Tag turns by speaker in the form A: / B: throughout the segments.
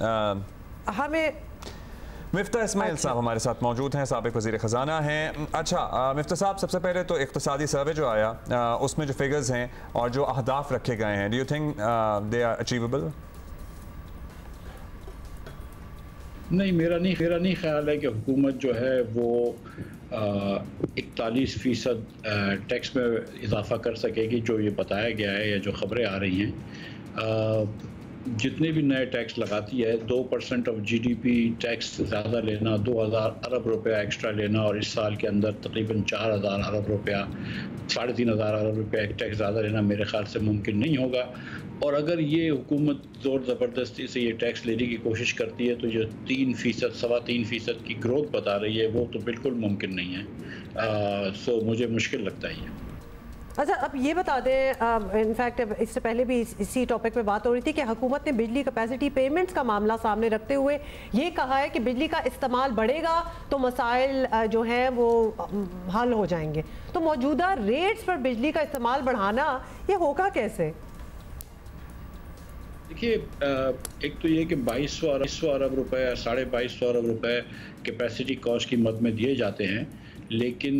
A: ہمیں
B: مفتاح اسماعیل صاحب ہمارے ساتھ موجود ہیں، سابق وزیر خزانہ ہیں۔ اچھا مفتاح صاحب، سب سے پہلے تو اقتصادی سروے جو آیا اس میں جو فگرز ہیں اور جو اہداف رکھے گئے ہیں، do you think they are achievable?
C: نہیں، میرا نہیں خیال ہے کہ حکومت جو ہے وہ 41% ٹیکس میں اضافہ کر سکے گی جو یہ بتایا گیا ہے یا جو خبریں آ رہی ہیں۔ جتنے بھی نئے ٹیکس لگاتی ہے 2% of G D P tax زیادہ لینا، 2000 ارب روپیہ ایکسٹرا لینا، اور اس سال کے اندر تقریباً 4000 ارب روپیہ، 3500 ارب روپیہ ٹیکس زیادہ لینا میرے خیال سے ممکن نہیں ہوگا۔ اور اگر یہ حکومت زور زبردستی سے یہ ٹیکس لینے کی کوشش کرتی ہے تو جو 3%، 3.25% کی گروتھ بتا رہی ہے وہ تو بالکل ممکن نہیں ہے۔ سو مجھے مشکل لگتا ہے یہ۔
A: اچھا، اب یہ بتا دیں، انفیکٹ اس سے پہلے بھی اسی ٹاپک پہ بات ہو رہی تھی کہ حکومت نے بجلی کیپیسٹی پیمنٹس کا معاملہ سامنے رکھتے ہوئے یہ کہا ہے کہ بجلی کا استعمال بڑھے گا تو مسائل جو ہیں وہ حل ہو جائیں گے، تو موجودہ ریٹس پر بجلی کا استعمال بڑھانا یہ ہوگا کیسے؟
C: دیکھیے، ایک تو یہ کہ 2200 ارب روپے، 2250 ارب روپے کیپیسٹی کاسٹ کی مد میں دیے جاتے ہیں، لیکن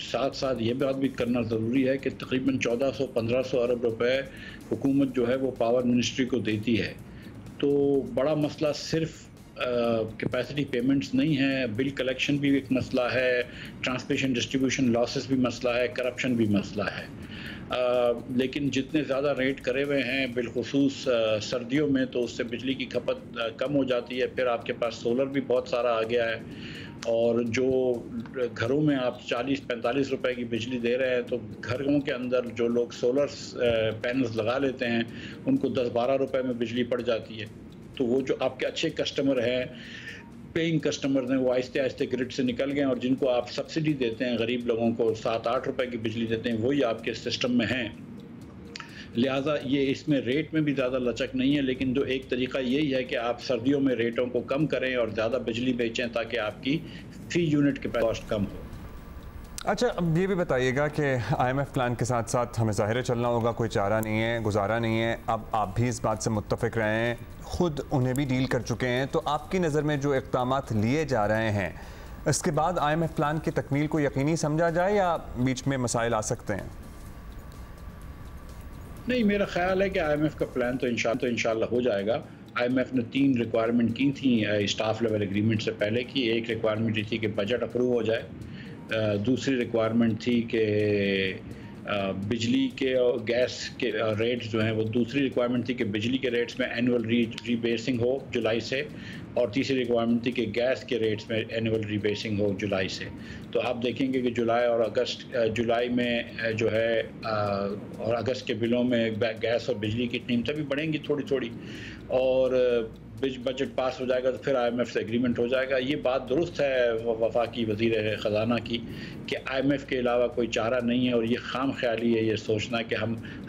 C: ساتھ ساتھ یہ بات بھی کرنا ضروری ہے کہ تقریباً 1400-1500 ارب روپے حکومت جو ہے وہ پاور منسٹری کو دیتی ہے۔ تو بڑا مسئلہ صرف کیپیسٹی پیمنٹس نہیں ہے، بل کلیکشن بھی ایک مسئلہ ہے، ٹرانسمیشن ڈسٹریبیوشن لاسز بھی مسئلہ ہے، کرپشن بھی مسئلہ ہے۔ لیکن جتنے زیادہ ریٹ کرے ہوئے ہیں بالخصوص سردیوں میں تو اس سے بجلی کی کھپت کم ہو جاتی ہے۔ پھر آپ کے پاس سولر بھی بہت سارا آ گیا ہے، اور جو گھروں میں آپ 40-45 روپے کی بجلی دے رہے ہیں تو گھروں کے اندر جو لوگ سولر پینلز لگا لیتے ہیں ان کو 10-12 روپے میں بجلی پڑ جاتی ہے۔ تو وہ جو آپ کے اچھے کسٹمر ہیں، پیئنگ کسٹمر ہیں، وہ آہستہ آہستہ گرڈ سے نکل گئے، اور جن کو آپ سبسڈی دیتے ہیں غریب لوگوں کو 7-8 روپے کی بجلی دیتے ہیں وہی آپ کے سسٹم میں ہیں۔ لہٰذا یہ اس میں ریٹ میں بھی زیادہ لچک نہیں ہے، لیکن جو ایک طریقہ یہی ہے کہ آپ سردیوں میں ریٹوں کو کم کریں اور زیادہ بجلی بیچیں تاکہ آپ کی فی یونٹ کی کاسٹ کم ہو۔
B: اچھا، اب یہ بھی بتائیے گا کہ آئی ایم ایف پلان کے ساتھ ساتھ ہمیں ظاہر چلنا ہوگا، کوئی چارہ نہیں ہے، گزارا نہیں ہے۔ اب آپ بھی اس بات سے متفق رہے ہیں، خود انہیں بھی ڈیل کر چکے ہیں، تو آپ کی نظر میں جو اقدامات لیے جا رہے ہیں اس کے بعد آئی ایم ایف پلان کی تکمیل کو یقینی سمجھا جائے یا بیچ میں مسائل آ سکتے ہیں؟
C: نہیں، میرا خیال ہے کہ آئی ایم ایف کا پلان تو انشاءاللہ ہو جائے گا۔ آئی ایم ایف نے 3 ریکوائرمنٹ کی تھیں اسٹاف لیول ایگریمنٹ سے پہلے کی۔ ایک ریکوائرمنٹ یہ تھی کہ بجٹ اپروو ہو جائے، دوسری ریکوائرمنٹ تھی کہ بجلی کے اور گیس کے ریٹس جو ہیں وہ، دوسری ریکوائرمنٹ تھی کہ بجلی کے ریٹس میں اینول ری بیسنگ ہو جولائی سے، اور تیسری ریکوائرمنٹ تھی کہ گیس کے ریٹس میں اینول ری بیسنگ ہو جولائی سے۔ تو آپ دیکھیں گے کہ جولائی اور اگست، جولائی میں جو ہے اور اگست کے بلوں میں گیس اور بجلی کی قیمتیں بھی بڑھیں گی تھوڑی تھوڑی، اور بجٹ پاس ہو جائے گا تو پھر آئی ایم ایف سے ایگریمنٹ ہو جائے گا۔ یہ بات درست ہے وفاقی وزیر خزانہ کی کہ آئی ایم ایف کے علاوہ کوئی چارہ نہیں ہے، اور یہ خام خیالی ہے یہ سوچنا کہ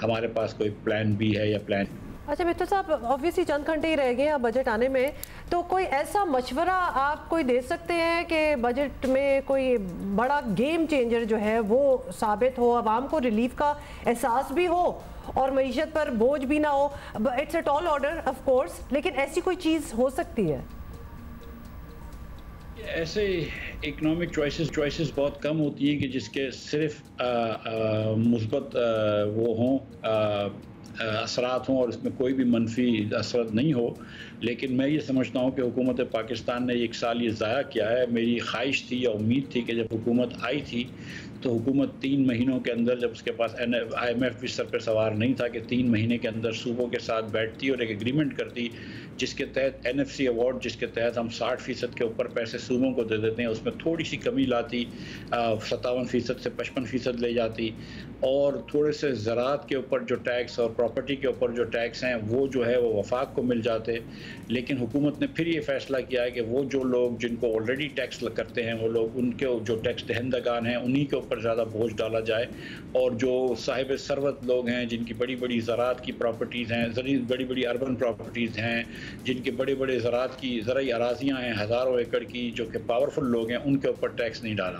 C: ہمارے پاس کوئی پلان بی ہے یا پلان۔
A: اچھا مفتاح صاحب، آبویسلی چند گھنٹے ہی رہ گئے ہیں بجٹ آنے میں، تو کوئی ایسا مشورہ آپ کوئی دے سکتے ہیں کہ بجٹ میں کوئی بڑا گیم چینجر جو ہے وہ ثابت ہو، عوام کو ریلیف کا احساس بھی ہو اور معیشت پر بوجھ بھی نہ ہو؟ It's a tall order of course, لیکن ایسی کوئی چیز ہو سکتی ہے؟
C: ایسے اکنامک چوائسز بہت کم ہوتی ہیں کہ جس کے صرف مثبت وہ ہوں اثرات ہوں اور اس میں کوئی بھی منفی اثرات نہیں ہو۔ لیکن میں یہ سمجھتا ہوں کہ حکومت پاکستان نے ایک سال یہ ضائع کیا ہے۔ میری خواہش تھی یا امید تھی کہ جب حکومت آئی تھی تو حکومت 3 مہینوں کے اندر، جب اس کے پاس آئی ایم ایف بھی سر پہ سوار نہیں تھا، کہ 3 مہینے کے اندر صوبوں کے ساتھ بیٹھتی اور ایک ایگریمنٹ کرتی جس کے تحت این ایف سی ایوارڈ، جس کے تحت ہم 60% کے اوپر پیسے صوبوں کو دے دیتے ہیں، اس میں تھوڑی سی کمی لاتی، 57% سے 55% لے جاتی، اور تھوڑے سے زراعت کے اوپر جو ٹیکس اور پراپرٹی کے اوپر جو ٹیکس ہیں وہ جو ہے وہ وفاق کو مل جاتے۔ لیکن حکومت نے پھر یہ فیصلہ کیا ہے کہ وہ جو لوگ جن کو آلریڈی ٹیکس کرتے ہیں وہ لوگ، ان کے جو ٹیکس دہندگان ہیں انہی کے اوپر زیادہ بوجھ ڈالا جائے، اور جو صاحب ثروت لوگ ہیں جن کی بڑی بڑی زراعت کی پراپرٹیز ہیں، بڑی بڑی اربن پراپرٹیز ہیں، جن کے بڑے بڑے زراعت کی زرعی اراضیاں ہیں ہزاروں ایکڑ کی، جو کہ پاورفل لوگ ہیں، ان کے اوپر ٹیکس نہیں ڈالا۔